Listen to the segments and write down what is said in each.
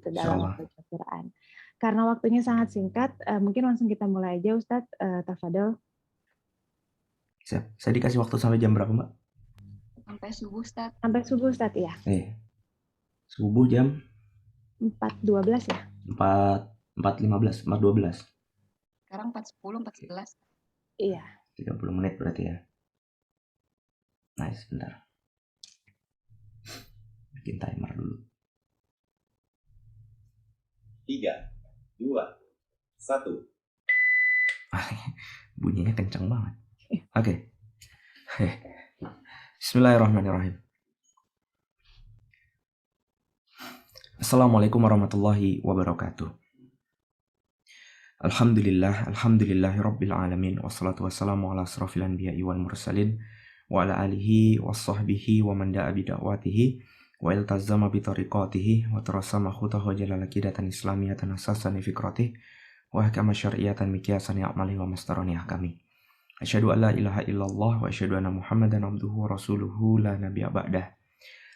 dalam membaca Quran. Karena waktunya sangat singkat, mungkin langsung kita mulai aja Ustadz. Tafadol. Siap. Saya dikasih waktu sampai jam berapa, Mbak? Sampai subuh, Ustadz. Sampai subuh Ustadz ya? Subuh jam 4.12 ya? 4.15, 4.12. Sekarang 4.10, 4.11. Iya. 30 menit berarti ya. Nice, bentar. Bikin timer dulu. 3, 2, 1. Bunyinya kencang banget. Oke. Bismillahirrahmanirrahim. Assalamualaikum warahmatullahi wabarakatuh. Alhamdulillahi rabbil alamin. Wassalatu wassalamu ala asrafil anbiya'i wal mursalin wa ala alihi wassahbihi wa man da'a bida'watihi wa iltazama bitariqatihi wa tarasama khutahu jalala kidatan islamiyatan asasan fikratihi wa hakama syar'iyatan mikiasan ya'mali wa mastarani ahkami. Asyhadu an la ilaha illallah wa asyhadu anna Muhammadan abduhu wa rasuluhu la nabiyya ba'dah.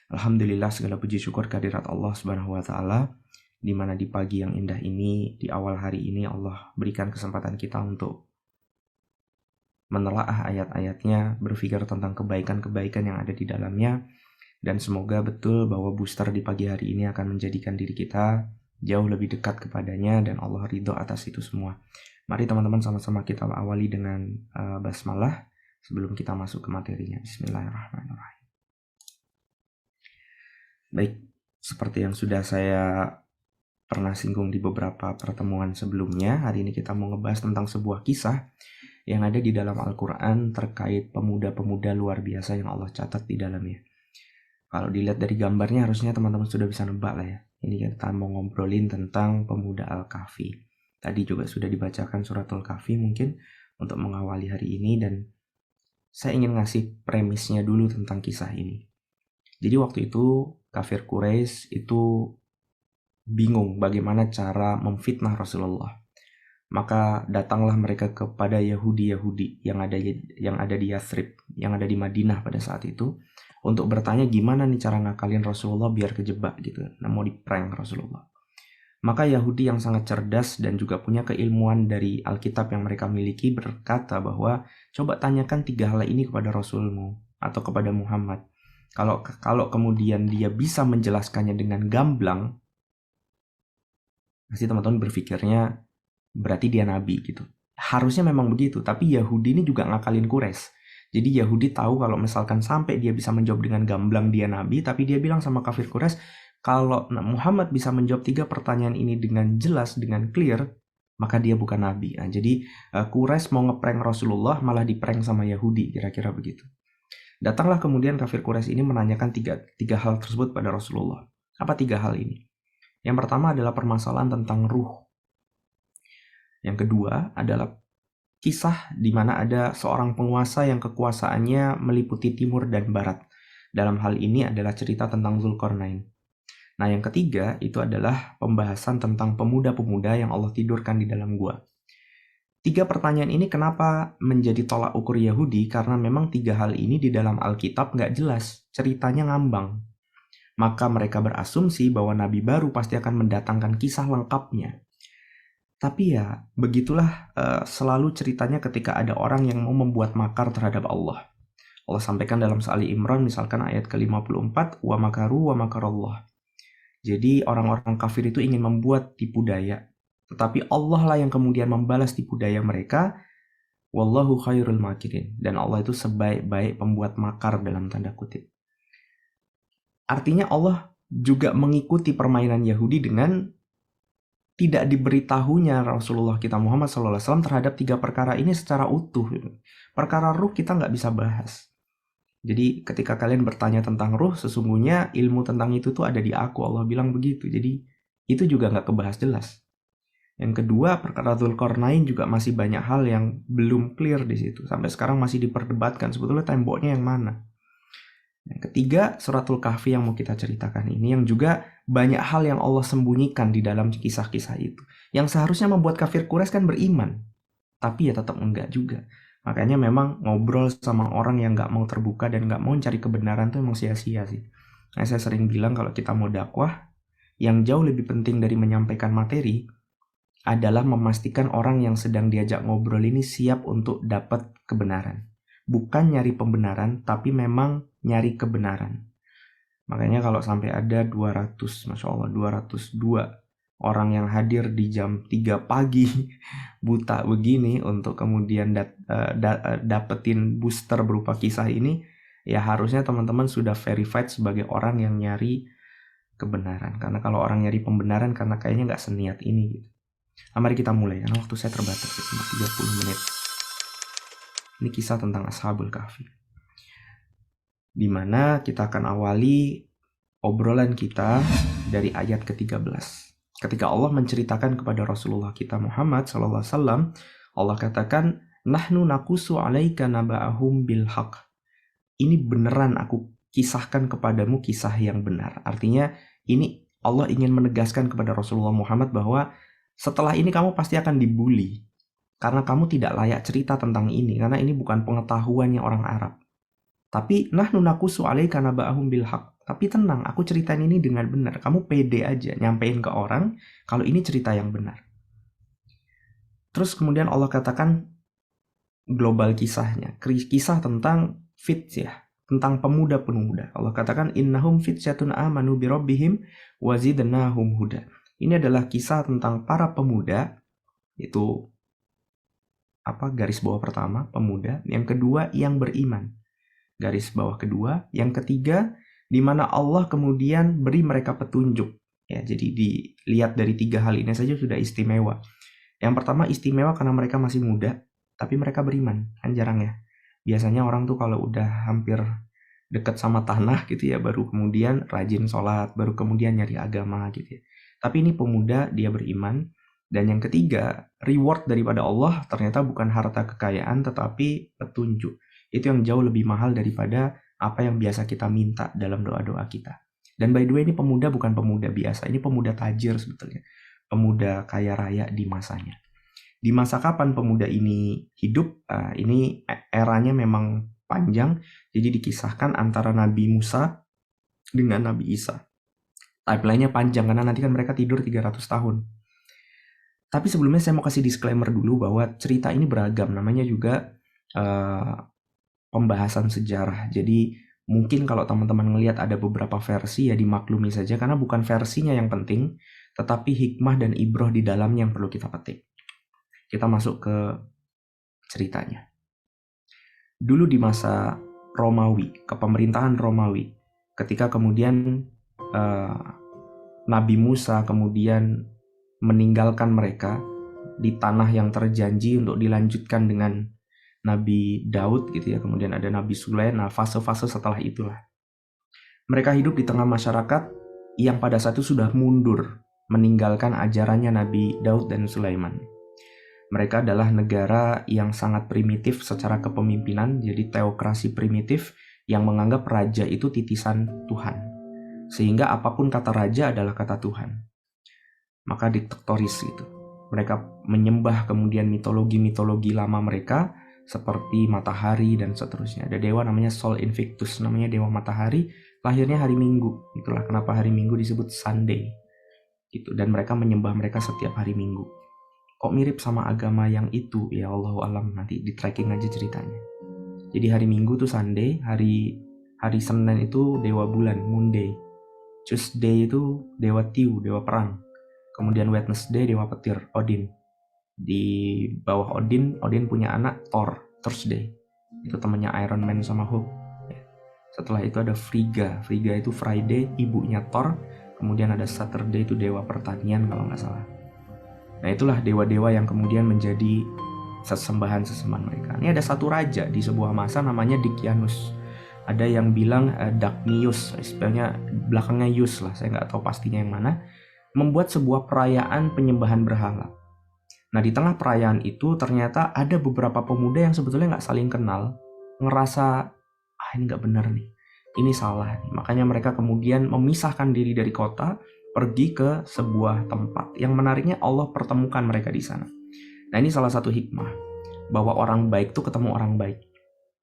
Alhamdulillah, segala puji syukur kehadirat Allah Subhanahu wa taala, di mana di pagi yang indah ini, di awal hari ini Allah berikan kesempatan kita untuk menelaah ayat-ayatnya, berpikir tentang kebaikan-kebaikan yang ada di dalamnya, dan semoga betul bahwa booster di pagi hari ini akan menjadikan diri kita jauh lebih dekat kepadanya dan Allah ridho atas itu semua. Mari teman-teman sama-sama kita awali dengan basmalah sebelum kita masuk ke materinya. Bismillahirrahmanirrahim. Baik, seperti yang sudah saya pernah singgung di beberapa pertemuan sebelumnya, hari ini kita mau ngebahas tentang sebuah kisah yang ada di dalam Al-Quran terkait pemuda-pemuda luar biasa yang Allah catat di dalamnya. Kalau dilihat dari gambarnya harusnya teman-teman sudah bisa nebak lah ya. Ini kita mau ngobrolin tentang pemuda Al-Kahfi. Tadi juga sudah dibacakan suratul Kahfi mungkin untuk mengawali hari ini, dan saya ingin ngasih premisnya dulu tentang kisah ini. Jadi waktu itu kafir Quraisy itu bingung bagaimana cara memfitnah Rasulullah. Maka datanglah mereka kepada Yahudi-Yahudi yang ada di Yathrib, yang ada di Madinah pada saat itu, untuk bertanya gimana nih cara ngakalin Rasulullah biar kejebak gitu. Nah, mau di-prank Rasulullah. Maka Yahudi yang sangat cerdas dan juga punya keilmuan dari Alkitab yang mereka miliki berkata bahwa coba tanyakan 3 hal ini kepada Rasulmu atau kepada Muhammad. Kalau kemudian dia bisa menjelaskannya dengan gamblang, pasti teman-teman berpikirnya berarti dia nabi gitu. Harusnya memang begitu, tapi Yahudi ini juga ngakalin Quraisy. Jadi Yahudi tahu kalau misalkan sampai dia bisa menjawab dengan gamblang dia nabi, tapi dia bilang sama kafir Quraisy, kalau Muhammad bisa menjawab 3 pertanyaan ini dengan jelas, dengan clear, maka dia bukan nabi. Nah, jadi Quraisy mau ngeprank Rasulullah malah diprank sama Yahudi, kira-kira begitu. Datanglah kemudian kafir Quraisy ini menanyakan tiga hal tersebut pada Rasulullah. Apa 3 hal ini? Yang pertama adalah permasalahan tentang ruh. Yang kedua adalah kisah di mana ada seorang penguasa yang kekuasaannya meliputi timur dan barat. Dalam hal ini adalah cerita tentang Zulkarnain. Nah, yang ketiga itu adalah pembahasan tentang pemuda-pemuda yang Allah tidurkan di dalam gua. 3 pertanyaan ini kenapa menjadi tolak ukur Yahudi? Karena memang 3 hal ini di dalam Alkitab nggak jelas, ceritanya ngambang. Maka mereka berasumsi bahwa Nabi baru pasti akan mendatangkan kisah lengkapnya. Tapi ya, begitulah selalu ceritanya ketika ada orang yang mau membuat makar terhadap Allah. Allah sampaikan dalam Surah Ali Imran, misalkan ayat ke-54, wa makaru wa makarallah. Jadi orang-orang kafir itu ingin membuat tipu daya. Tetapi Allah lah yang kemudian membalas tipu daya mereka. Wallahu khairul makirin. Dan Allah itu sebaik-baik pembuat makar dalam tanda kutip. Artinya Allah juga mengikuti permainan Yahudi dengan tidak diberitahunya Rasulullah kita Muhammad SAW terhadap 3 perkara ini secara utuh. Perkara ruh kita nggak bisa bahas. Jadi ketika kalian bertanya tentang ruh, sesungguhnya ilmu tentang itu tuh ada di aku. Allah bilang begitu. Jadi itu juga nggak kebahas jelas. Yang kedua, perkara Zulkarnain juga masih banyak hal yang belum clear di situ. Sampai sekarang masih diperdebatkan sebetulnya temboknya yang mana. Yang ketiga, suratul Kahfi yang mau kita ceritakan ini, yang juga banyak hal yang Allah sembunyikan di dalam kisah-kisah itu. Yang seharusnya membuat kafir Quraisy kan beriman. Tapi ya tetap enggak juga. Makanya memang ngobrol sama orang yang nggak mau terbuka dan nggak mau cari kebenaran tuh emang sia-sia sih. Nah, saya sering bilang kalau kita mau dakwah, yang jauh lebih penting dari menyampaikan materi adalah memastikan orang yang sedang diajak ngobrol ini siap untuk dapat kebenaran. Bukan nyari pembenaran, tapi memang nyari kebenaran. Makanya kalau sampai ada 200, Masya Allah, 202 orang yang hadir di jam 3 pagi buta begini untuk kemudian dapetin booster berupa kisah ini, ya harusnya teman-teman sudah verified sebagai orang yang nyari kebenaran. Karena kalau orang nyari pembenaran karena kayaknya nggak seniat ini gitu. Nah, mari kita mulai, karena waktu saya terbatas, cuma 30 menit. Ini kisah tentang Ashabul Kahfi, di mana kita akan awali obrolan kita dari ayat ke-13. Ketika Allah menceritakan kepada Rasulullah kita Muhammad SAW, Allah katakan, Nahnu nakusu alaika naba'ahum bil haq. Ini beneran aku kisahkan kepadamu kisah yang benar. Artinya, ini Allah ingin menegaskan kepada Rasulullah Muhammad bahwa setelah ini kamu pasti akan dibully. Karena kamu tidak layak cerita tentang ini. Karena ini bukan pengetahuannya orang Arab. Tapi, Nahnu nakusu alaika naba'ahum bil haq. Tapi tenang, aku ceritain ini dengan benar. Kamu pede aja nyampein ke orang kalau ini cerita yang benar. Terus kemudian Allah katakan global kisahnya. Kisah tentang fityah, tentang pemuda-pemuda. Allah katakan innahum fityatun amanu bi rabbihim wa zidnahum huda. Ini adalah kisah tentang para pemuda, itu garis bawah pertama, pemuda. Yang kedua, yang beriman. Garis bawah kedua. Yang ketiga, di mana Allah kemudian beri mereka petunjuk. Ya, jadi dilihat dari 3 hal ini saja sudah istimewa. Yang pertama istimewa karena mereka masih muda, tapi mereka beriman. Kan jarang ya. Biasanya orang tuh kalau udah hampir dekat sama tanah gitu ya, baru kemudian rajin sholat, baru kemudian nyari agama gitu ya. Tapi ini pemuda, dia beriman. Dan yang ketiga, reward daripada Allah ternyata bukan harta kekayaan, tetapi petunjuk. Itu yang jauh lebih mahal daripada apa yang biasa kita minta dalam doa-doa kita. Dan by the way, ini pemuda bukan pemuda biasa, ini pemuda tajir sebetulnya. Pemuda kaya raya di masanya. Di masa kapan pemuda ini hidup? Ini eranya memang panjang, jadi dikisahkan antara Nabi Musa dengan Nabi Isa. Timeline-nya panjang karena nanti kan mereka tidur 300 tahun. Tapi sebelumnya saya mau kasih disclaimer dulu bahwa cerita ini beragam, namanya juga pembahasan sejarah. Jadi mungkin kalau teman-teman ngelihat ada beberapa versi ya dimaklumi saja karena bukan versinya yang penting, tetapi hikmah dan ibroh di dalamnya yang perlu kita petik. Kita masuk ke ceritanya. Dulu di masa Romawi, kepemerintahan Romawi, ketika kemudian Nabi Musa kemudian meninggalkan mereka di tanah yang terjanji untuk dilanjutkan dengan Nabi Daud gitu ya, kemudian ada Nabi Sulaiman. Nah, fase-fase setelah itulah mereka hidup di tengah masyarakat yang pada saat itu sudah mundur meninggalkan ajarannya Nabi Daud dan Sulaiman. Mereka adalah negara yang sangat primitif secara kepemimpinan, jadi teokrasi primitif yang menganggap raja itu titisan Tuhan. Sehingga apapun kata raja adalah kata Tuhan. Maka diktatoris gitu. Mereka menyembah kemudian mitologi-mitologi lama mereka seperti matahari dan seterusnya. Ada dewa namanya Sol Invictus, namanya dewa matahari, lahirnya hari Minggu. Itulah kenapa hari Minggu disebut Sunday. Gitu. Dan mereka menyembah mereka setiap hari Minggu. Kok mirip sama agama yang itu? Ya Allahu alam, nanti di tracking aja ceritanya. Jadi hari Minggu tuh Sunday, hari Senin itu dewa bulan, Moon Day. Tuesday itu dewa Tiu, dewa perang. Kemudian Wednesday dewa petir, Odin. Di bawah Odin punya anak Thor, Thursday. Itu temannya Iron Man sama Hulk. Setelah itu ada Frigga. Frigga itu Friday, ibunya Thor. Kemudian ada Saturday itu dewa pertanian kalau nggak salah. Nah itulah dewa-dewa yang kemudian menjadi sesembahan-sesembahan mereka. Ini ada satu raja di sebuah masa namanya Dicyanus. Ada yang bilang Dagnius, istilahnya belakangnya Yus lah, saya nggak tahu pastinya yang mana. Membuat sebuah perayaan penyembahan berhala. Nah di tengah perayaan itu ternyata ada beberapa pemuda yang sebetulnya nggak saling kenal, ngerasa ini nggak benar nih, ini salah nih. Makanya mereka kemudian memisahkan diri dari kota, pergi ke sebuah tempat. Yang menariknya Allah pertemukan mereka di sana. Nah ini salah satu hikmah, bahwa orang baik tuh ketemu orang baik.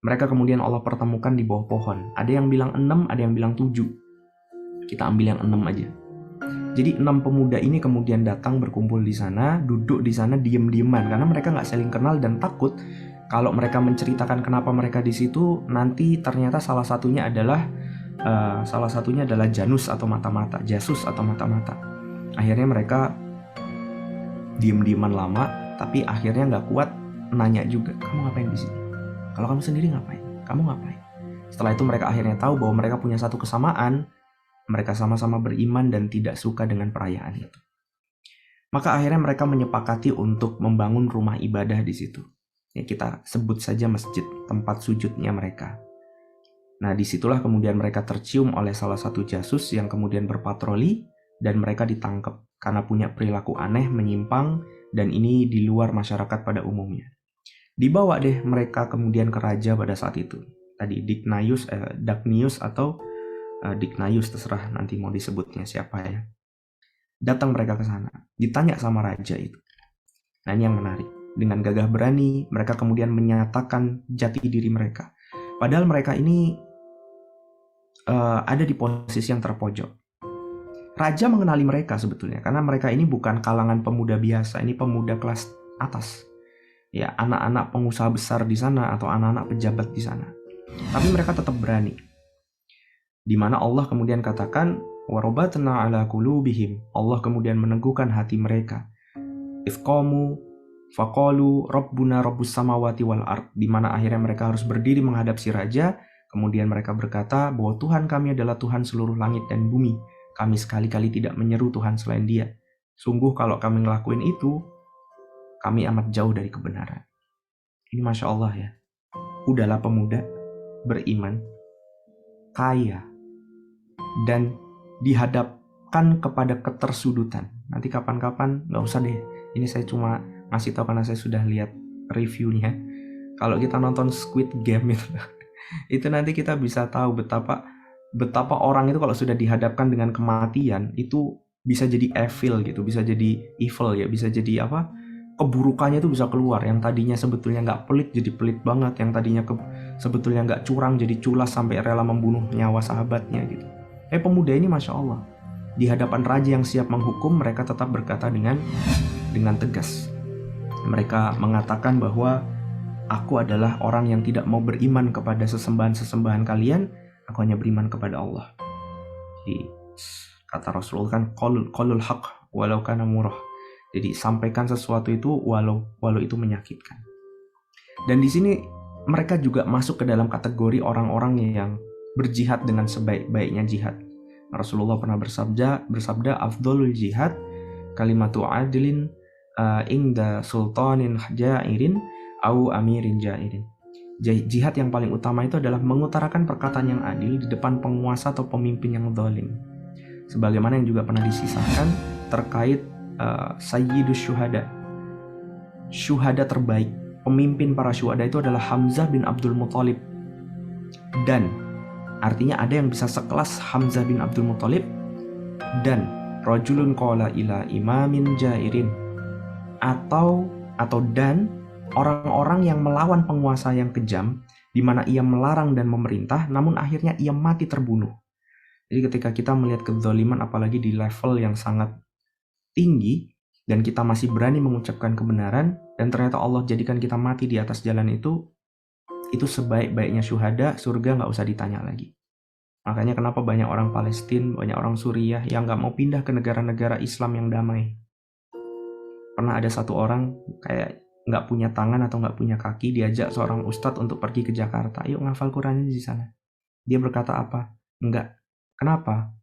Mereka kemudian Allah pertemukan di bawah pohon. Ada yang bilang 6, ada yang bilang 7. Kita ambil yang 6 aja. Jadi 6 pemuda ini kemudian datang berkumpul di sana, duduk di sana diem-dieman karena mereka nggak saling kenal dan takut kalau mereka menceritakan kenapa mereka di situ nanti ternyata salah satunya adalah Janus atau mata-mata, Jasus atau mata-mata. Akhirnya mereka diem-dieman lama, tapi akhirnya nggak kuat nanya juga, kamu ngapain di sini? Kalau kamu sendiri ngapain? Kamu ngapain? Setelah itu mereka akhirnya tahu bahwa mereka punya satu kesamaan. Mereka sama-sama beriman dan tidak suka dengan perayaan itu. Maka akhirnya mereka menyepakati untuk membangun rumah ibadah di situ. Ya, kita sebut saja masjid, tempat sujudnya mereka. Nah, disitulah kemudian mereka tercium oleh salah satu jasus yang kemudian berpatroli dan mereka ditangkap karena punya perilaku aneh, menyimpang, dan ini di luar masyarakat pada umumnya. Dibawa deh mereka kemudian ke raja pada saat itu. Tadi Dagnius atau Diknayus, terserah nanti mau disebutnya siapa ya. Datang mereka ke sana, ditanya sama raja itu. Nah, ini yang menarik. Dengan gagah berani, mereka kemudian menyatakan jati diri mereka. Padahal mereka ini ada di posisi yang terpojok. Raja mengenali mereka sebetulnya, karena mereka ini bukan kalangan pemuda biasa, ini pemuda kelas atas. Ya, anak-anak pengusaha besar di sana atau anak-anak pejabat di sana. Tapi mereka tetap berani. Di mana Allah kemudian katakan warabatna ala qulubihim, Allah kemudian meneguhkan hati mereka. Ifqamu faqalu rabbuna rabbus samawati wal ard, di mana akhirnya mereka harus berdiri menghadap si raja, kemudian mereka berkata bahwa Tuhan kami adalah Tuhan seluruh langit dan bumi. Kami sekali-kali tidak menyeru Tuhan selain Dia. Sungguh kalau kami ngelakuin itu, kami amat jauh dari kebenaran. Ini Masya Allah ya. Udahlah pemuda, beriman, kaya, dan dihadapkan kepada ketersudutan. Nanti kapan-kapan nggak usah deh. Ini saya cuma ngasih tahu karena saya sudah lihat reviewnya. Kalau kita nonton Squid Game itu nanti kita bisa tahu betapa orang itu kalau sudah dihadapkan dengan kematian itu bisa jadi evil gitu, bisa jadi evil ya, bisa jadi apa? Keburukannya itu bisa keluar. Yang tadinya sebetulnya nggak pelit jadi pelit banget. Yang tadinya sebetulnya nggak curang jadi culas sampai rela membunuh nyawa sahabatnya gitu. Pemuda ini Masya Allah, di hadapan raja yang siap menghukum, mereka tetap berkata dengan tegas. Mereka mengatakan bahwa aku adalah orang yang tidak mau beriman kepada sesembahan-sesembahan kalian, aku hanya beriman kepada Allah. Jadi, kata Rasulullah kan qolul haq walau kana murah. Jadi sampaikan sesuatu itu walau itu menyakitkan. Dan di sini mereka juga masuk ke dalam kategori orang-orang yang berjihad dengan sebaik-baiknya jihad. Rasulullah pernah bersabda afdhalul jihad kalimatu adlin inda sultanin jairin au amirin jairin. Jihad yang paling utama itu adalah mengutarakan perkataan yang adil di depan penguasa atau pemimpin yang zalim. Sebagaimana yang juga pernah disisahkan terkait Sayyidus Syuhada. Syuhada terbaik, pemimpin para syuhada itu adalah Hamzah bin Abdul Muthalib. Dan artinya ada yang bisa sekelas Hamzah bin Abdul Muthalib dan rajulun qala ila imamin jairin, atau dan orang-orang yang melawan penguasa yang kejam, di mana ia melarang dan memerintah, namun akhirnya ia mati terbunuh. Jadi ketika kita melihat kezaliman, apalagi di level yang sangat tinggi, dan kita masih berani mengucapkan kebenaran, dan ternyata Allah jadikan kita mati di atas jalan itu sebaik-baiknya syuhada, surga nggak usah ditanya lagi. Makanya kenapa banyak orang Palestina, banyak orang Suriah yang nggak mau pindah ke negara-negara Islam yang damai. Pernah ada satu orang kayak nggak punya tangan atau nggak punya kaki, diajak seorang ustadz untuk pergi ke Jakarta, yuk ngafal Qurannya di sana. Dia berkata apa? Enggak. Kenapa?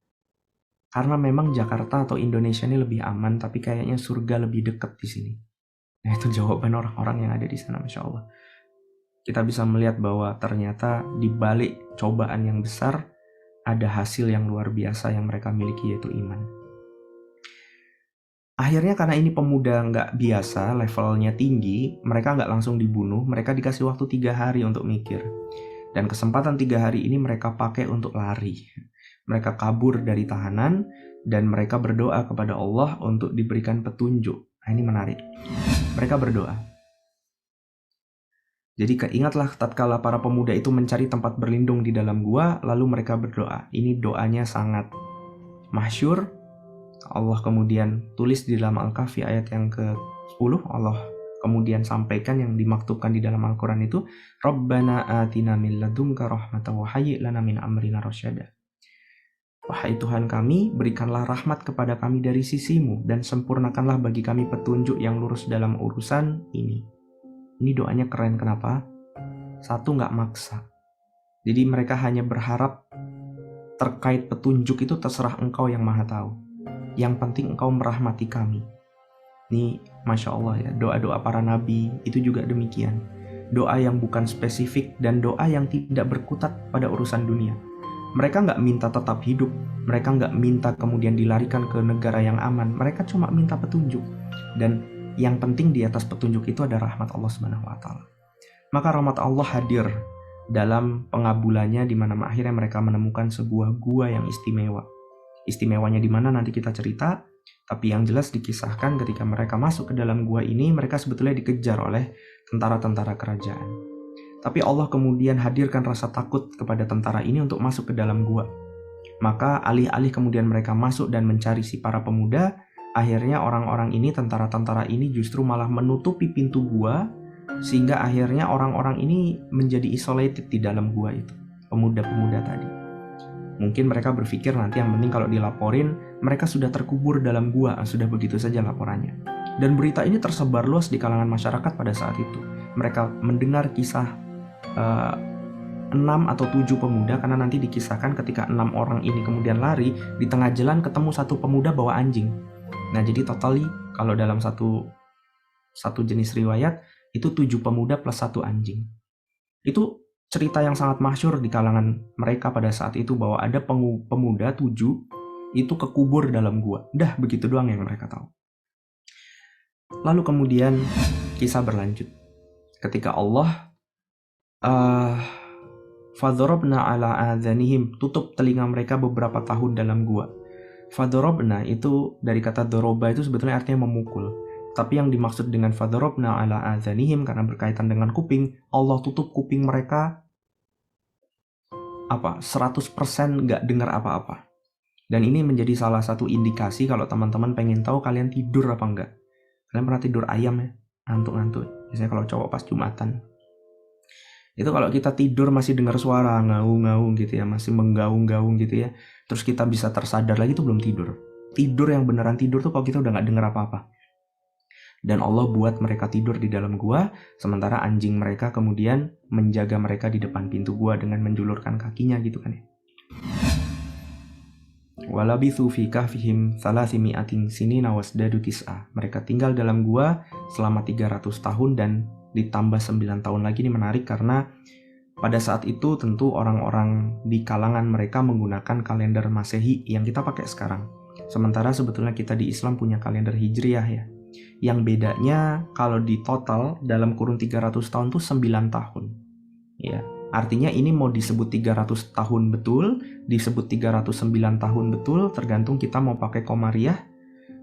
Karena memang Jakarta atau Indonesia ini lebih aman, tapi kayaknya surga lebih dekat di sini. Nah, itu jawaban orang-orang yang ada di sana, Masya Allah. Kita bisa melihat bahwa ternyata di balik cobaan yang besar ada hasil yang luar biasa yang mereka miliki, yaitu iman. Akhirnya karena ini pemuda nggak biasa, levelnya tinggi, mereka nggak langsung dibunuh, mereka dikasih waktu 3 hari untuk mikir. Dan kesempatan 3 hari ini mereka pakai untuk lari. Mereka kabur dari tahanan dan mereka berdoa kepada Allah untuk diberikan petunjuk. Nah, ini menarik. Mereka berdoa. Jadi ingatlah tatkala para pemuda itu mencari tempat berlindung di dalam gua, lalu mereka berdoa. Ini doanya sangat masyhur, Allah kemudian tulis di dalam Al-Kahfi ayat yang ke-10, Allah kemudian sampaikan yang dimaktubkan di dalam Al-Quran itu, Rabbana atina min ladunka rahmatan wa hayyi' lana min amrina rasyada. Wahai Tuhan kami, berikanlah rahmat kepada kami dari sisimu dan sempurnakanlah bagi kami petunjuk yang lurus dalam urusan ini. Ini doanya keren, kenapa? Satu, nggak maksa. Jadi mereka hanya berharap terkait petunjuk itu terserah Engkau yang Maha Tahu. Yang penting Engkau merahmati kami. Ini Masya Allah ya, doa-doa para nabi itu juga demikian. Doa yang bukan spesifik dan doa yang tidak berkutat pada urusan dunia. Mereka nggak minta tetap hidup, mereka nggak minta kemudian dilarikan ke negara yang aman, mereka cuma minta petunjuk. Dan yang penting di atas petunjuk itu ada rahmat Allah Subhanahu wa Ta'ala. Maka rahmat Allah hadir dalam pengabulannya, di mana akhirnya mereka menemukan sebuah gua yang istimewa. Istimewanya di mana nanti kita cerita, tapi yang jelas dikisahkan ketika mereka masuk ke dalam gua ini, mereka sebetulnya dikejar oleh tentara-tentara kerajaan. Tapi Allah kemudian hadirkan rasa takut kepada tentara ini untuk masuk ke dalam gua. Maka alih-alih kemudian mereka masuk dan mencari si para pemuda, akhirnya orang-orang ini, tentara-tentara ini justru malah menutupi pintu gua, sehingga akhirnya orang-orang ini menjadi isolated di dalam gua itu, pemuda-pemuda tadi. Mungkin mereka berpikir nanti yang penting kalau dilaporin, mereka sudah terkubur dalam gua, sudah begitu saja laporannya. Dan berita ini tersebar luas di kalangan masyarakat pada saat itu. Mereka mendengar kisah 6 atau 7 pemuda, karena nanti dikisahkan ketika 6 orang ini kemudian lari, di tengah jalan ketemu satu pemuda bawa anjing. Nah jadi totally kalau dalam satu jenis riwayat, itu 7 pemuda plus 1 anjing. Itu cerita yang sangat masyhur di kalangan mereka pada saat itu, bahwa ada pemuda 7 itu kekubur dalam gua. Dah begitu doang yang mereka tahu. Lalu kemudian kisah berlanjut. Ketika Allah fadharabna ala adhanihim, tutup telinga mereka beberapa tahun dalam gua. Fadharabna itu dari kata doroba itu sebetulnya artinya memukul. Tapi yang dimaksud dengan fadharabna ala adhanihim karena berkaitan dengan kuping, Allah tutup kuping mereka 100% nggak dengar apa-apa. Dan ini menjadi salah satu indikasi kalau teman-teman pengen tahu kalian tidur apa enggak. Kalian pernah tidur ayam ya? Ngantuk-ngantuk. Biasanya kalau cowok pas Jumatan. Itu kalau kita tidur masih dengar suara ngaung-ngaung gitu ya, masih menggaung-gaung gitu ya. Terus kita bisa tersadar lagi, itu belum tidur. Tidur yang beneran tidur tuh kalau kita udah nggak dengar apa-apa. Dan Allah buat mereka tidur di dalam gua, sementara anjing mereka kemudian menjaga mereka di depan pintu gua dengan menjulurkan kakinya gitu kan ya. Walabithu fi kahfihim 300 sinina wasdadu tis'a. Mereka tinggal dalam gua selama 300 tahun dan ditambah 9 tahun lagi. Ini menarik karena pada saat itu tentu orang-orang di kalangan mereka menggunakan kalender Masehi yang kita pakai sekarang. Sementara sebetulnya kita di Islam punya kalender Hijriah ya. Yang bedanya kalau di total dalam kurun 300 tahun tuh 9 tahun. Ya, artinya ini mau disebut 300 tahun betul, disebut 309 tahun betul, tergantung kita mau pakai Komariah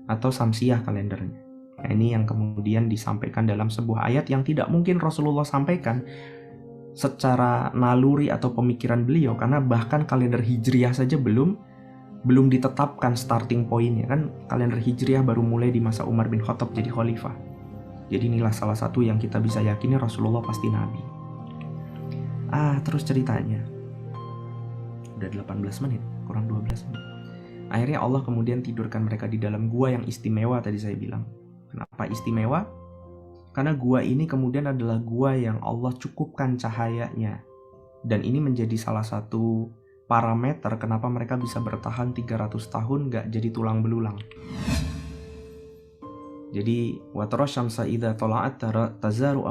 atau Samsiah kalendernya. Nah, ini yang kemudian disampaikan dalam sebuah ayat yang tidak mungkin Rasulullah sampaikan secara naluri atau pemikiran beliau, karena bahkan kalender Hijriah saja belum ditetapkan starting point-nya kan. Kalender Hijriah baru mulai di masa Umar bin Khattab jadi khalifah. Jadi inilah salah satu yang kita bisa yakini Rasulullah pasti nabi. Terus ceritanya udah 18 menit, kurang 12 menit. Akhirnya Allah kemudian tidurkan mereka di dalam gua yang istimewa tadi saya bilang. Kenapa istimewa? Karena gua ini kemudian adalah gua yang Allah cukupkan cahayanya. Dan ini menjadi salah satu parameter kenapa mereka bisa bertahan 300 tahun gak jadi tulang belulang. Jadi watara syamsa idza tala'at tazaru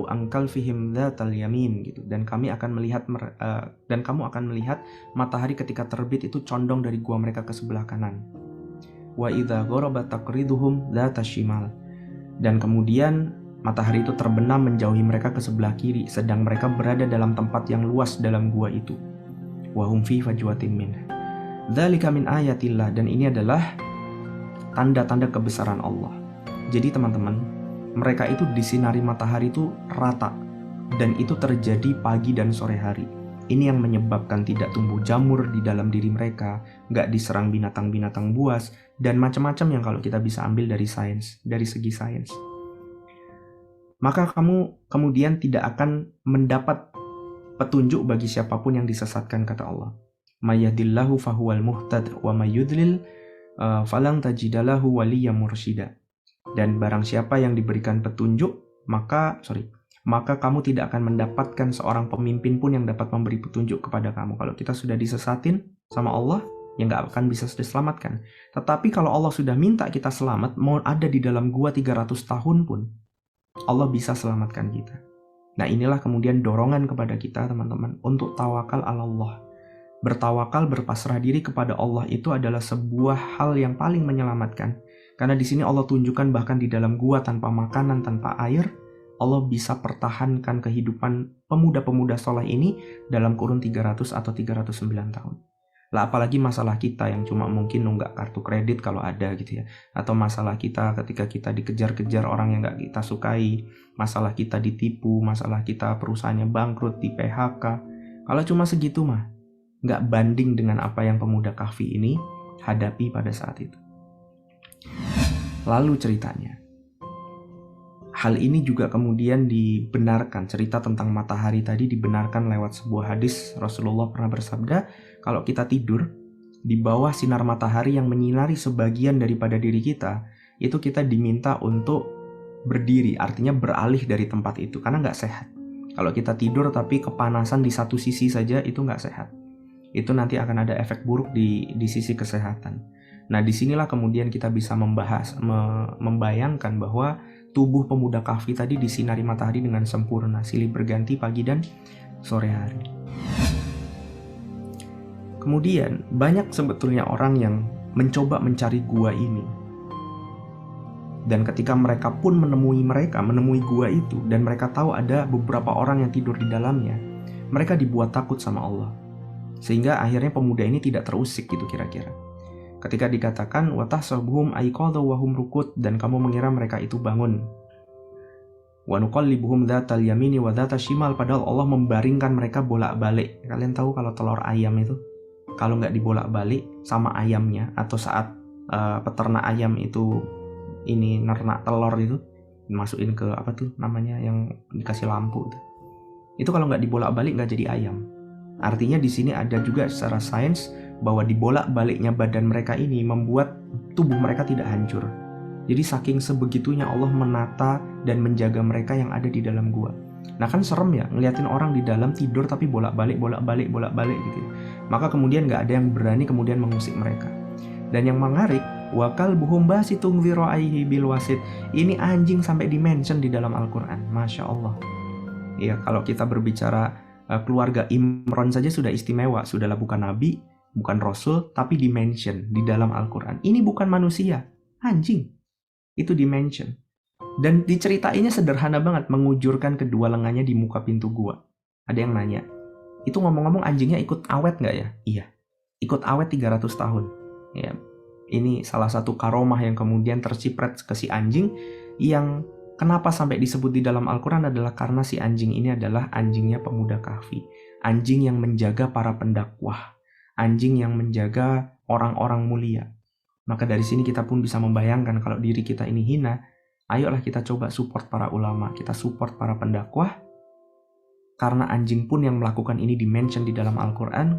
an kalfihim dzatal yamin gitu. Dan kamu akan melihat matahari ketika terbit itu condong dari gua mereka ke sebelah kanan. Wa idza gharabat taqriduhum dzatas shimal. Dan kemudian matahari itu terbenam menjauhi mereka ke sebelah kiri, sedang mereka berada dalam tempat yang luas dalam gua itu. Wahum fi fajwatin min. Dzalika min ayatillah, dan ini adalah tanda-tanda kebesaran Allah. Jadi teman-teman, mereka itu disinari matahari itu rata, dan itu terjadi pagi dan sore hari. Ini yang menyebabkan tidak tumbuh jamur di dalam diri mereka, nggak diserang binatang-binatang buas, dan macam-macam yang kalau kita bisa ambil dari sains, dari segi sains. Maka kamu kemudian tidak akan mendapat petunjuk bagi siapapun yang disesatkan, kata Allah. Mayyadillahu fahuwal muhtad wa mayyudlil falang tajidalahu waliyyan mursyida. Dan barang siapa yang diberikan petunjuk, maka kamu tidak akan mendapatkan seorang pemimpin pun yang dapat memberi petunjuk kepada kamu. Kalau kita sudah disesatin sama Allah, ya nggak akan bisa diselamatkan. Tetapi kalau Allah sudah minta kita selamat, mau ada di dalam gua 300 tahun pun, Allah bisa selamatkan kita. Nah, inilah kemudian dorongan kepada kita, teman-teman, untuk tawakal ala Allah. Bertawakal, berpasrah diri kepada Allah itu adalah sebuah hal yang paling menyelamatkan. Karena di sini Allah tunjukkan bahkan di dalam gua tanpa makanan, tanpa air, Allah bisa pertahankan kehidupan pemuda-pemuda soleh ini dalam kurun 300 atau 309 tahun. Lah apalagi masalah kita yang cuma mungkin nunggak kartu kredit kalau ada gitu ya. Atau masalah kita ketika kita dikejar-kejar orang yang nggak kita sukai. Masalah kita ditipu, masalah kita perusahaannya bangkrut, di PHK. Kalau cuma segitu mah, nggak banding dengan apa yang pemuda Kahfi ini hadapi pada saat itu. Lalu ceritanya, hal ini juga kemudian dibenarkan, cerita tentang matahari tadi dibenarkan lewat sebuah hadis. Rasulullah pernah bersabda, kalau kita tidur di bawah sinar matahari yang menyinari sebagian daripada diri kita, itu kita diminta untuk berdiri, artinya beralih dari tempat itu, karena nggak sehat. Kalau kita tidur tapi kepanasan di satu sisi saja, itu nggak sehat. Itu nanti akan ada efek buruk di sisi kesehatan. Nah, disinilah kemudian kita bisa membayangkan bahwa tubuh pemuda Kahfi tadi disinari matahari dengan sempurna, silih berganti pagi dan sore hari. Kemudian banyak sebetulnya orang yang mencoba mencari gua ini. Dan ketika mereka pun menemui gua itu, dan mereka tahu ada beberapa orang yang tidur di dalamnya, mereka dibuat takut sama Allah. Sehingga akhirnya pemuda ini tidak terusik gitu kira-kira. Ketika dikatakan watahsabuhum aiqadha wa hum rukud, dan kamu mengira mereka itu bangun. Wa nuqallibuhum dzatal yamini wa dzatal shimal, padahal Allah membaringkan mereka bolak-balik. Kalian tahu kalau telur ayam itu kalau nggak dibolak-balik sama ayamnya, atau saat peternak ayam itu ini nernak telur itu dimasukin ke apa tuh namanya yang dikasih lampu itu kalau nggak dibolak-balik nggak jadi ayam. Artinya di sini ada juga secara sains bahwa dibolak-baliknya badan mereka ini membuat tubuh mereka tidak hancur. Jadi saking sebegitunya Allah menata dan menjaga mereka yang ada di dalam gua. Nah kan serem ya ngeliatin orang di dalam tidur tapi bolak-balik gitu ya. Maka kemudian nggak ada yang berani kemudian mengusik mereka. Dan yang menarik, wakal buhum basitun dhira'aihi bil wasit. Ini anjing sampai di-mention di dalam Al-Qur'an. Masya Allah. Ya kalau kita berbicara keluarga Imran saja sudah istimewa, sudahlah bukan nabi, bukan rasul, tapi dimention di dalam Al-Quran. Ini bukan manusia, anjing. Itu dimension. Dan diceritainnya sederhana banget, mengujurkan kedua lengannya di muka pintu gua. Ada yang nanya, itu ngomong-ngomong anjingnya ikut awet nggak ya? Iya, ikut awet 300 tahun. Ya, ini salah satu karomah yang kemudian terciprat ke si anjing, yang kenapa sampai disebut di dalam Al-Quran adalah karena si anjing ini adalah anjingnya pemuda Kahfi. Anjing yang menjaga para pendakwah. Anjing yang menjaga orang-orang mulia. Maka dari sini kita pun bisa membayangkan kalau diri kita ini hina, ayolah kita coba support para ulama, kita support para pendakwah, karena anjing pun yang melakukan ini di-mention di dalam Al-Quran.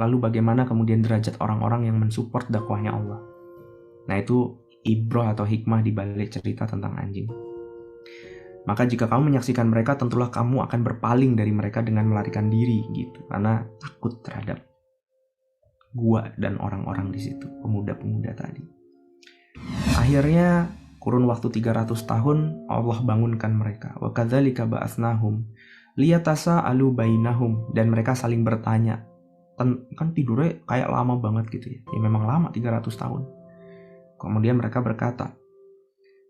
Lalu bagaimana kemudian derajat orang-orang yang mensupport dakwahnya Allah. Nah itu ibrah atau hikmah di balik cerita tentang anjing. Maka jika kamu menyaksikan mereka, tentulah kamu akan berpaling dari mereka dengan melarikan diri gitu, karena takut terhadap gua dan orang-orang di situ, pemuda-pemuda tadi. Akhirnya kurun waktu 300 tahun Allah bangunkan mereka. Wa kadzalika ba'atsnahum liyatasaalu bainahum, dan mereka saling bertanya. Kan tidurnya kayak lama banget gitu ya. Ya memang lama 300 tahun. Kemudian mereka berkata,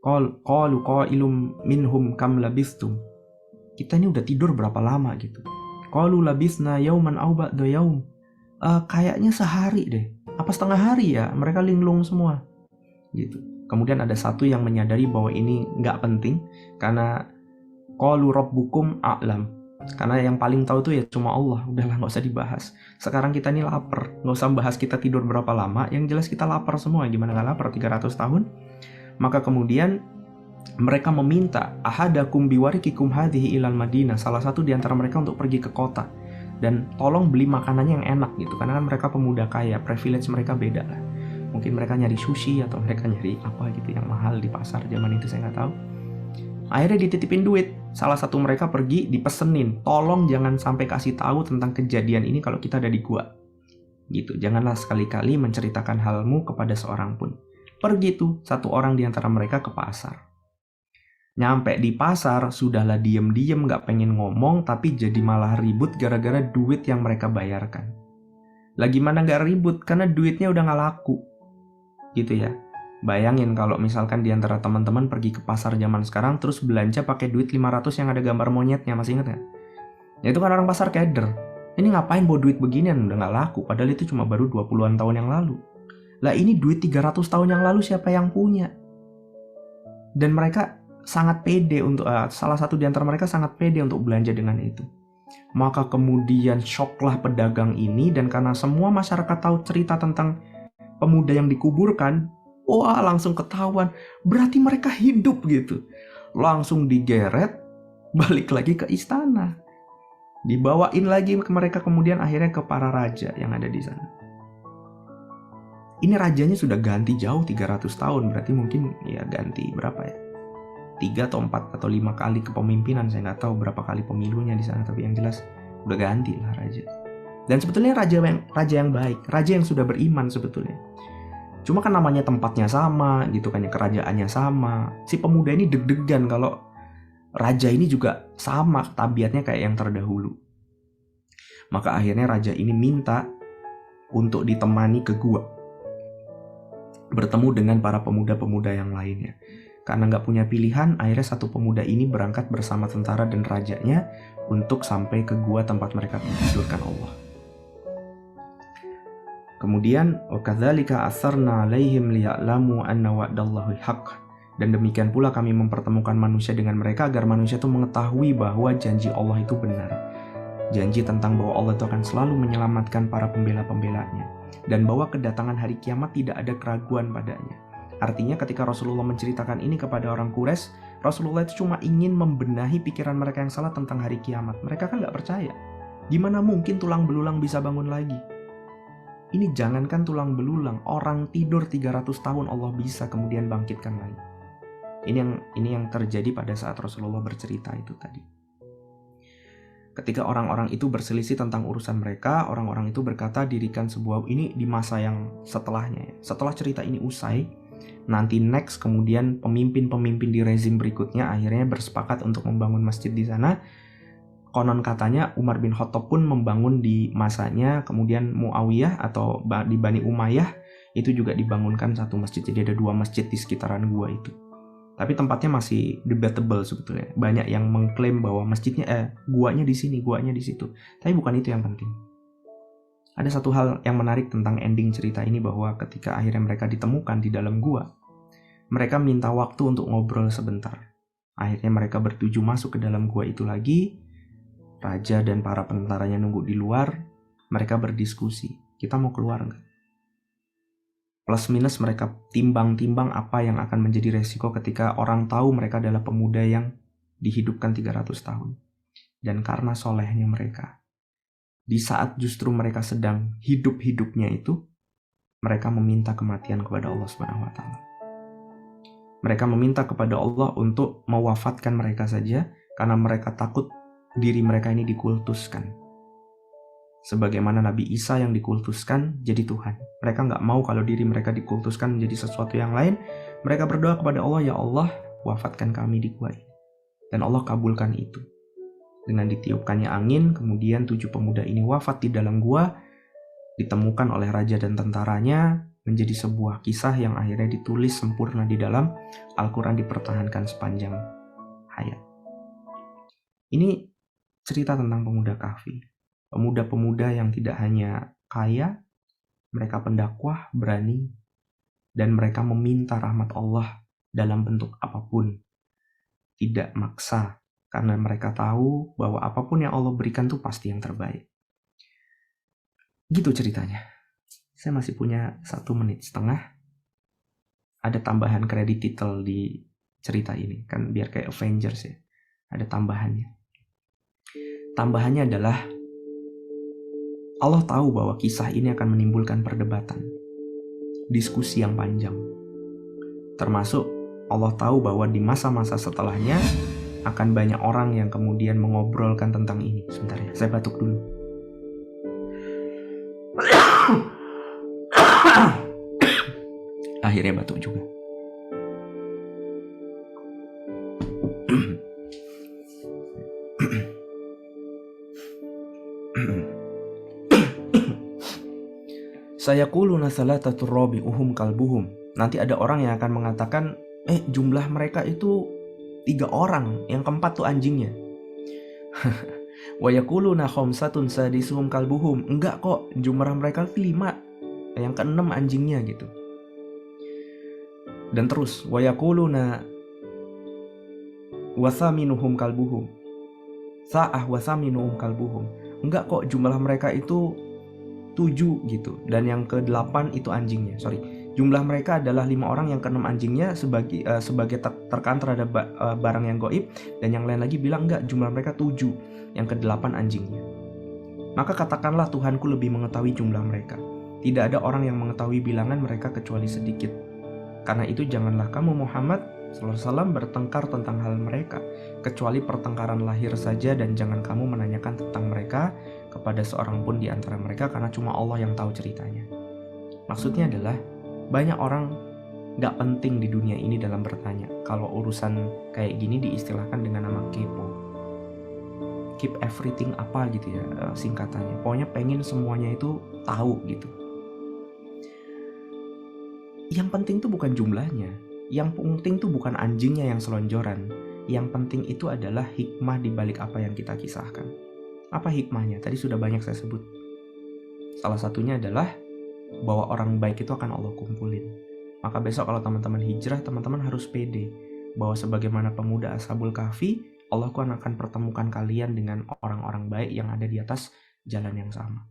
qalu qailum minhum kam labistum. Kita ini udah tidur berapa lama gitu. Qalu labisna yauman aw ba'da yaum. Kayaknya sehari deh. Apa setengah hari ya? Mereka linglung semua. Gitu. Kemudian ada satu yang menyadari bahwa ini nggak penting karena qalu rabbukum a'lam. Karena yang paling tahu tuh ya cuma Allah. Udahlah, nggak usah dibahas. Sekarang kita nih lapar. Nggak usah bahas kita tidur berapa lama. Yang jelas kita lapar semua. Gimana nggak lapar 300 tahun? Maka kemudian mereka meminta ahadakum biwarikikum hadhihi ilal Madinah. Salah satu di antara mereka untuk pergi ke kota. Dan tolong beli makanannya yang enak gitu. Karena kan mereka pemuda kaya. Privilege mereka beda lah. Mungkin mereka nyari sushi atau mereka nyari apa gitu yang mahal di pasar zaman itu, saya nggak tahu. Akhirnya dititipin duit. Salah satu mereka pergi dipesenin, tolong jangan sampai kasih tahu tentang kejadian ini kalau kita ada di gua. Gitu, janganlah sekali-kali menceritakan halmu kepada seorang pun. Pergi tuh satu orang di antara mereka ke pasar. Nyampe di pasar, sudahlah diem-diem gak pengen ngomong, tapi jadi malah ribut gara-gara duit yang mereka bayarkan. Lah gimana gak ribut? Karena duitnya udah gak laku. Gitu ya. Bayangin kalau misalkan di antara teman-teman pergi ke pasar zaman sekarang terus belanja pakai duit 500 yang ada gambar monyetnya, masih ingat nggak? Ya itu kan orang pasar keder. Ini ngapain bawa duit beginian, udah nggak laku, padahal itu cuma baru 20-an tahun yang lalu. Lah ini duit 300 tahun yang lalu siapa yang punya? Dan mereka sangat pede untuk, salah satu di antara mereka sangat pede untuk belanja dengan itu. Maka kemudian syoklah pedagang ini, dan karena semua masyarakat tahu cerita tentang pemuda yang dikuburkan, wah langsung ketahuan, berarti mereka hidup gitu. Langsung digeret, balik lagi ke istana. Dibawain lagi ke mereka kemudian akhirnya ke para raja yang ada di sana. Ini rajanya sudah ganti jauh 300 tahun, berarti mungkin ya ganti berapa ya? 3 atau 4 atau 5 kali kepemimpinan, saya nggak tahu berapa kali pemilunya di sana, tapi yang jelas udah ganti lah raja. Dan sebetulnya raja yang baik, raja yang sudah beriman sebetulnya. Cuma kan namanya tempatnya sama gitu kan ya, kerajaannya sama. Si pemuda ini deg-degan kalau raja ini juga sama tabiatnya kayak yang terdahulu. Maka akhirnya raja ini minta untuk ditemani ke gua, bertemu dengan para pemuda-pemuda yang lainnya. Karena nggak punya pilihan, akhirnya satu pemuda ini berangkat bersama tentara dan rajanya untuk sampai ke gua tempat mereka tidurkan Allah. Kemudian wakadzalika asarna alaihim liya'lamu anna wa'dallahi haqq. Dan demikian pula kami mempertemukan manusia dengan mereka agar manusia itu mengetahui bahwa janji Allah itu benar. Janji tentang bahwa Allah itu akan selalu menyelamatkan para pembela-pembelanya, dan bahwa kedatangan hari kiamat tidak ada keraguan padanya. Artinya ketika Rasulullah menceritakan ini kepada orang Quraisy, Rasulullah itu cuma ingin membenahi pikiran mereka yang salah tentang hari kiamat. Mereka kan nggak percaya. Gimana mungkin tulang belulang bisa bangun lagi? Ini jangankan tulang belulang, orang tidur 300 tahun Allah bisa kemudian bangkitkan lagi. Ini yang terjadi pada saat Rasulullah bercerita itu tadi. Ketika orang-orang itu berselisih tentang urusan mereka, orang-orang itu berkata dirikan sebuah, ini di masa yang setelahnya ya. Setelah cerita ini usai, nanti next kemudian pemimpin-pemimpin di rezim berikutnya akhirnya bersepakat untuk membangun masjid di sana. Konon katanya Umar bin Khattab pun membangun di masanya, kemudian Muawiyah atau di Bani Umayyah itu juga dibangunkan satu masjid. Jadi ada 2 masjid di sekitaran gua itu. Tapi tempatnya masih debatable sebetulnya. Banyak yang mengklaim bahwa masjidnya guanya di sini, guanya di situ. Tapi bukan itu yang penting. Ada satu hal yang menarik tentang ending cerita ini, bahwa ketika akhirnya mereka ditemukan di dalam gua, mereka minta waktu untuk ngobrol sebentar. Akhirnya mereka bertuju masuk ke dalam gua itu lagi. Raja dan para tentaranya nunggu di luar. Mereka berdiskusi, kita mau keluar nggak? Plus minus mereka timbang-timbang apa yang akan menjadi resiko ketika orang tahu mereka adalah pemuda yang dihidupkan 300 tahun. Dan karena solehnya mereka, di saat justru mereka sedang hidup-hidupnya itu, mereka meminta kematian kepada Allah Subhanahu wa Ta'ala. Mereka meminta kepada Allah untuk mewafatkan mereka saja, karena mereka takut diri mereka ini dikultuskan. Sebagaimana Nabi Isa yang dikultuskan jadi Tuhan. Mereka nggak mau kalau diri mereka dikultuskan menjadi sesuatu yang lain. Mereka berdoa kepada Allah, ya Allah, wafatkan kami di gua ini. Dan Allah kabulkan itu. Dengan ditiupkannya angin, kemudian 7 pemuda ini wafat di dalam gua, ditemukan oleh raja dan tentaranya, menjadi sebuah kisah yang akhirnya ditulis sempurna di dalam Al-Quran, dipertahankan sepanjang hayat. Ini cerita tentang pemuda Kahfi. Pemuda-pemuda yang tidak hanya kaya, mereka pendakwah, berani, dan mereka meminta rahmat Allah dalam bentuk apapun. Tidak maksa, Karena mereka tahu bahwa apapun yang Allah berikan tuh pasti yang terbaik. Gitu ceritanya. Saya masih punya 1,5 menit. Ada tambahan kredit title di cerita ini. Kan biar kayak Avengers ya. Ada tambahannya. Tambahannya adalah Allah tahu bahwa kisah ini akan menimbulkan perdebatan. Diskusi yang panjang. Termasuk Allah tahu bahwa di masa-masa setelahnya akan banyak orang yang kemudian mengobrolkan tentang ini. Sebentar ya, saya batuk dulu. Akhirnya batuk juga. Sayaquluna salatatu rabi'uhum kalbuhum. Nanti ada orang yang akan mengatakan, jumlah mereka itu 3 orang, yang keempat tuh anjingnya. Wa yaquluna khamsatun sadisuhum kalbuhum. Enggak kok, jumlah mereka 5, yang keenam anjingnya gitu. Dan terus, wa yaquluna wasaminuhum kalbuhum. Sa'ah wasaminuhum kalbuhum. Enggak kok, jumlah mereka itu 7 gitu, dan yang ke-8 itu anjingnya. Jumlah mereka adalah 5 orang, yang ke-6 anjingnya sebagai terkaan terhadap barang yang gaib, dan yang lain lagi bilang enggak, jumlah mereka 7, yang ke-8 anjingnya. Maka katakanlah Tuhanku lebih mengetahui jumlah mereka. Tidak ada orang yang mengetahui bilangan mereka kecuali sedikit. Karena itu janganlah kamu Muhammad SAW bertengkar tentang hal mereka, kecuali pertengkaran lahir saja, dan jangan kamu menanyakan tentang mereka kepada seorang pun di antara mereka, karena cuma Allah yang tahu ceritanya. Maksudnya adalah banyak orang gak penting di dunia ini dalam bertanya. Kalau urusan kayak gini diistilahkan dengan nama kepo. Keep everything apa gitu ya singkatannya. Pokoknya pengen semuanya itu tahu gitu. Yang penting tuh bukan jumlahnya. Yang penting tuh bukan anjingnya yang selonjoran. Yang penting itu adalah hikmah di balik apa yang kita kisahkan. Apa hikmahnya? Tadi sudah banyak saya sebut. Salah satunya adalah bahwa orang baik itu akan Allah kumpulin. Maka besok kalau teman-teman hijrah, teman-teman harus pede bahwa sebagaimana pemuda Ashabul Kahfi, Allah akan pertemukan kalian dengan orang-orang baik yang ada di atas jalan yang sama.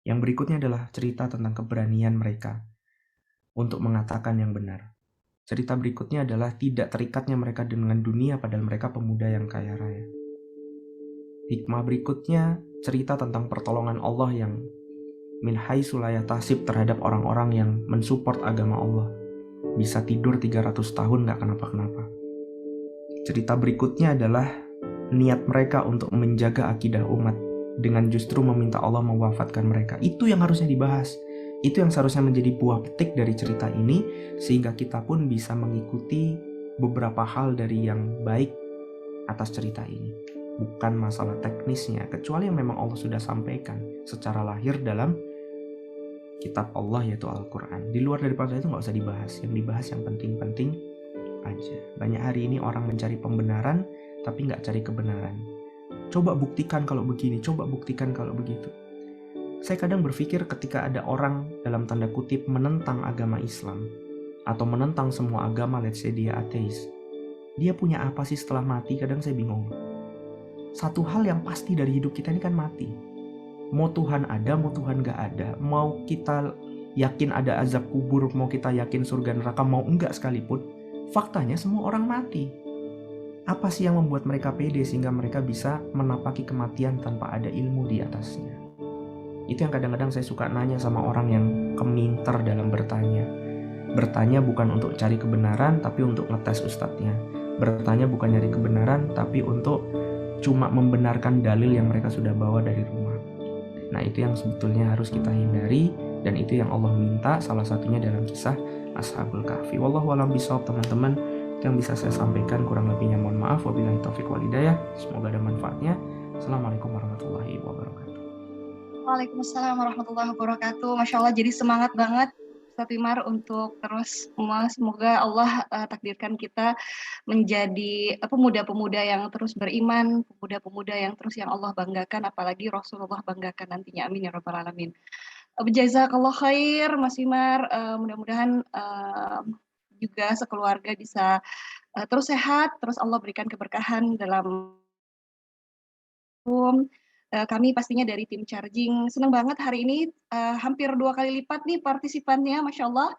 Yang berikutnya adalah cerita tentang keberanian mereka untuk mengatakan yang benar. Cerita berikutnya adalah tidak terikatnya mereka dengan dunia padahal mereka pemuda yang kaya raya. Hikmah berikutnya cerita tentang pertolongan Allah yang min haitsu la yahtasib terhadap orang-orang yang mensupport agama Allah. Bisa tidur 300 tahun gak kenapa-kenapa. Cerita berikutnya adalah niat mereka untuk menjaga akidah umat dengan justru meminta Allah mewafatkan mereka. Itu yang harusnya dibahas. Itu yang seharusnya menjadi buah petik dari cerita ini, sehingga kita pun bisa mengikuti beberapa hal dari yang baik atas cerita ini. Bukan masalah teknisnya, kecuali yang memang Allah sudah sampaikan secara lahir dalam kitab Allah yaitu Al-Quran. Di luar daripada itu gak usah dibahas. Yang dibahas yang penting-penting aja. Banyak hari ini orang mencari pembenaran tapi gak cari kebenaran. Coba buktikan kalau begini, coba buktikan kalau begitu. Saya kadang berpikir ketika ada orang dalam tanda kutip menentang agama Islam atau menentang semua agama, let's say dia ateis, dia punya apa sih setelah mati? Kadang saya bingung. Satu hal yang pasti dari hidup kita ini kan mati. Mau Tuhan ada, mau Tuhan gak ada, mau kita yakin ada azab kubur, mau kita yakin surga neraka, mau enggak sekalipun, faktanya semua orang mati. Apa sih yang membuat mereka pede sehingga mereka bisa menapaki kematian tanpa ada ilmu di atasnya? Itu yang kadang-kadang saya suka nanya sama orang yang keminter dalam bertanya. Bertanya bukan untuk cari kebenaran, tapi untuk ngetes ustadznya. Bertanya bukan nyari kebenaran, tapi untuk cuma membenarkan dalil yang mereka sudah bawa dari rumah. Nah, itu yang sebetulnya harus kita hindari, dan itu yang Allah minta, salah satunya dalam kisah Ashabul Kahfi. Wallahu a'lam bishawab, teman-teman. Itu yang bisa saya sampaikan, kurang lebihnya mohon maaf. Wabillahi taufiq wal hidayah. Semoga ada manfaatnya. Assalamualaikum warahmatullahi wabarakatuh. Waalaikumsalam warahmatullahi wabarakatuh. Masya Allah, jadi semangat banget Ustadz Wimar untuk terus semoga Allah takdirkan kita menjadi pemuda-pemuda yang terus beriman, pemuda-pemuda yang terus yang Allah banggakan, apalagi Rasulullah banggakan nantinya. Amin ya rabbal alamin. Jazakallah khair Mas Wimar. Mudah-mudahan juga sekeluarga bisa terus sehat, terus Allah berikan keberkahan dalam kami pastinya dari tim Charging senang banget hari ini hampir 2 kali lipat nih partisipannya, Masya Allah.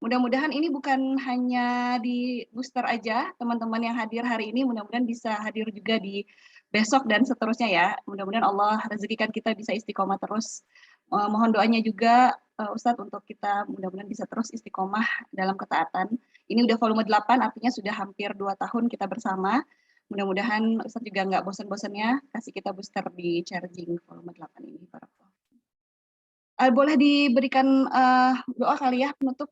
Mudah-mudahan ini bukan hanya di booster aja, teman-teman yang hadir hari ini mudah-mudahan bisa hadir juga di besok dan seterusnya ya. Mudah-mudahan Allah rezekikan kita bisa istiqomah terus. Mohon doanya juga Ustadz untuk kita mudah-mudahan bisa terus istiqomah dalam ketaatan. Ini udah volume 8 artinya sudah hampir 2 tahun kita bersama. Mudah-mudahan Ustadz juga nggak bosan-bosannya kasih kita booster di Charging volume 8 ini. Boleh diberikan doa kali ya penutup.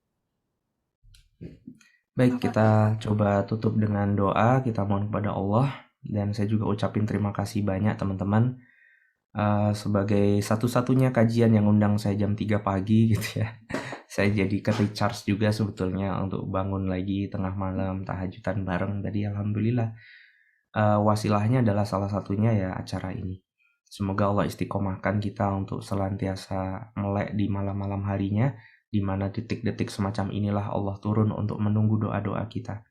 Baik, kita coba tutup dengan doa, kita mohon kepada Allah, dan saya juga ucapin terima kasih banyak teman-teman sebagai satu-satunya kajian yang undang saya jam 3 pagi gitu ya. Saya jadi ke recharge juga sebetulnya untuk bangun lagi tengah malam, tahajudan bareng. Jadi alhamdulillah wasilahnya adalah salah satunya ya acara ini. Semoga Allah istiqomahkan kita untuk senantiasa melek di malam-malam harinya, di mana detik-detik semacam inilah Allah turun untuk menunggu doa-doa kita.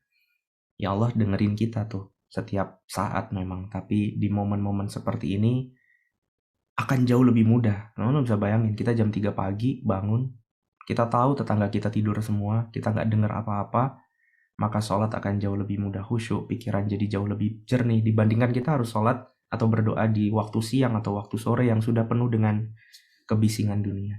Ya Allah dengerin kita tuh setiap saat memang, tapi di momen-momen seperti ini akan jauh lebih mudah. Teman-teman bisa bayangin, kita jam 3 pagi bangun, kita tahu tetangga kita tidur semua, kita nggak dengar apa-apa, maka sholat akan jauh lebih mudah khusyuk, pikiran jadi jauh lebih jernih dibandingkan kita harus sholat atau berdoa di waktu siang atau waktu sore yang sudah penuh dengan kebisingan dunia.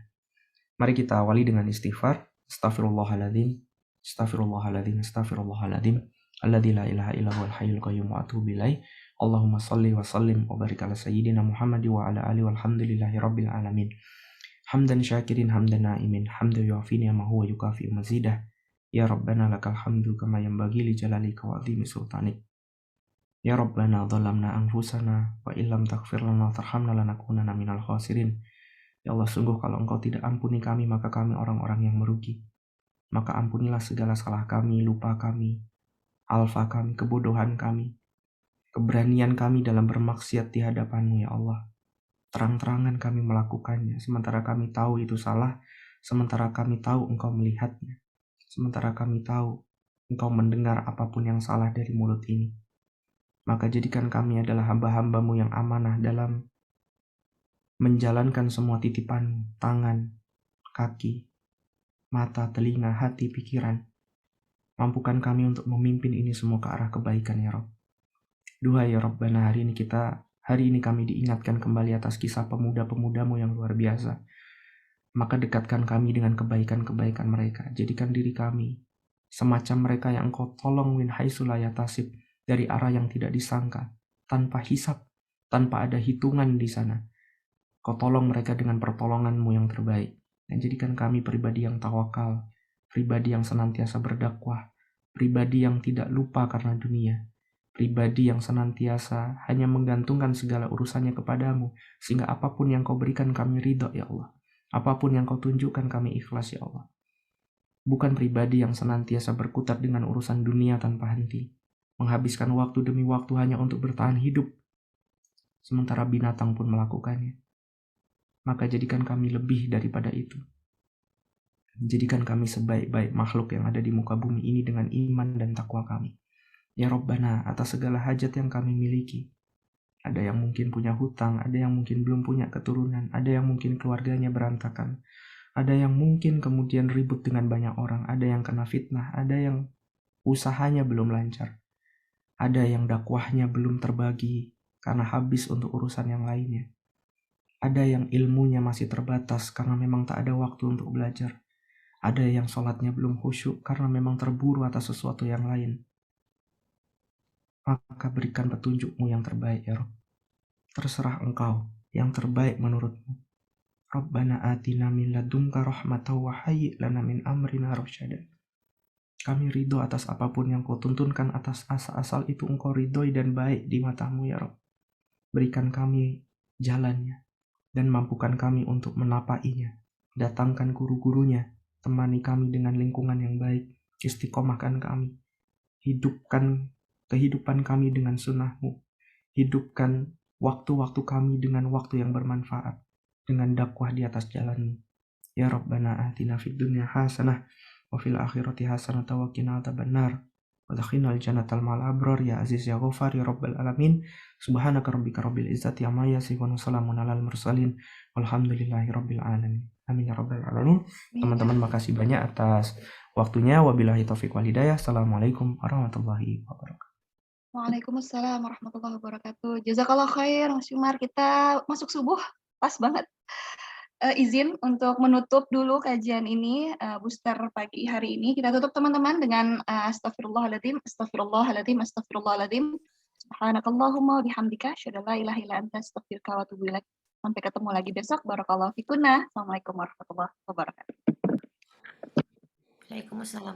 Mari kita awali dengan istighfar. Astaghfirullahaladzim, astaghfirullahaladzim, astaghfirullahaladzim, alladzi la ilaha illa huwal hayyul qayyum wa atubu ilaih. Allahumma salli wa sallim wa barik ala sayyidina Muhammad wa ala alihi walhamdulillahi rabbil alamin. Hamdan syakirin, hamdan na'imin, hamdan yu'afi ni'amahu wa yukafi mazidah. Ya Rabbana lakal hamdu kama yanbaghi li jalalika wa 'azimi sultanik. Ya Rabbana dhalamna anfusana wa illam taghfir lana wa tarhamna lanakunanna minal khasirin. Ya Allah, sungguh kalau Engkau tidak ampuni kami, maka kami orang-orang yang merugi. Maka ampunilah segala salah kami, lupa kami, alfa kami, kebodohan kami, keberanian kami dalam bermaksiat di hadapan-Mu ya Allah. Terang-terangan kami melakukannya, sementara kami tahu itu salah, sementara kami tahu Engkau melihatnya, sementara kami tahu Engkau mendengar apapun yang salah dari mulut ini. Maka jadikan kami adalah hamba-hamba-Mu yang amanah dalam menjalankan semua titipan tangan, kaki, mata, telinga, hati, pikiran. Mampukan kami untuk memimpin ini semua ke arah kebaikan ya Rabb. Duhai ya Rabbana, hari ini kami diingatkan kembali atas kisah pemuda-pemuda-Mu yang luar biasa. Maka dekatkan kami dengan kebaikan-kebaikan mereka. Jadikan diri kami semacam mereka yang Engkau tolong min haitsu la yahtasib, dari arah yang tidak disangka, tanpa hisab, tanpa ada hitungan di sana. Kau tolong mereka dengan pertolongan-Mu yang terbaik. Dan jadikan kami pribadi yang tawakal, pribadi yang senantiasa berdakwah, pribadi yang tidak lupa karena dunia, pribadi yang senantiasa hanya menggantungkan segala urusannya kepadamu, sehingga apapun yang Kau berikan kami ridho ya Allah. Apapun yang Kau tunjukkan kami ikhlas ya Allah. Bukan pribadi yang senantiasa berkutat dengan urusan dunia tanpa henti, menghabiskan waktu demi waktu hanya untuk bertahan hidup, sementara binatang pun melakukannya. Maka jadikan kami lebih daripada itu. Jadikan kami sebaik-baik makhluk yang ada di muka bumi ini dengan iman dan takwa kami. Ya Rabbana, atas segala hajat yang kami miliki. Ada yang mungkin punya hutang, ada yang mungkin belum punya keturunan, ada yang mungkin keluarganya berantakan, ada yang mungkin kemudian ribut dengan banyak orang, ada yang kena fitnah, ada yang usahanya belum lancar, ada yang dakwahnya belum terbagi karena habis untuk urusan yang lainnya. Ada yang ilmunya masih terbatas karena memang tak ada waktu untuk belajar. Ada yang sholatnya belum khusyuk karena memang terburu atas sesuatu yang lain. Maka berikan petunjuk-Mu yang terbaik ya Rabb. Terserah Engkau yang terbaik menurut-Mu. Rabbana atina min ladunka rahmatan wa hayyi lana min amrina rasyada. Kami ridho atas apapun yang Kau tuntunkan, atas asal itu Engkau ridhoi dan baik di mata-Mu ya Rabb. Berikan kami jalannya dan mampukan kami untuk menapainya. Datangkan guru-gurunya, temani kami dengan lingkungan yang baik, istiqomahkan kami, hidupkan kehidupan kami dengan sunnah-Mu, hidupkan waktu-waktu kami dengan waktu yang bermanfaat, dengan dakwah di atas jalan-Mu. Ya Rabbana atina fid dunya hasanah wa fil akhirati hasanatan wa qina adzabannar. Wadkhilnal jannatal ma'al abrar ya aziz ya ghafar ya rabbal alamin. Subhanaka rabbika rabbil izzati amma yasifun wa salamun alal mursalin walhamdulillahi rabbil alamin. Amin ya rabbal alamin. Teman-teman makasih banyak atas waktunya. Wabillahi taufiq wal hidayah. Assalamualaikum warahmatullahi wabarakatuh. Waalaikumsalam warahmatullahi wabarakatuh. Jazakallah khair, Mas Umar. Kita masuk subuh, pas banget. Izin untuk menutup dulu kajian ini, booster pagi hari ini. Kita tutup teman-teman dengan astagfirullahaladzim, astagfirullahaladzim, astagfirullahaladzim. Subhanakallahumma bihamdika, asyhadu an la ilaha illa anta, astaghfiruka wa atubu ilaik. Sampai ketemu lagi besok. Barakallahu fikunna. Assalamualaikum warahmatullahi wabarakatuh. Waalaikumsalam.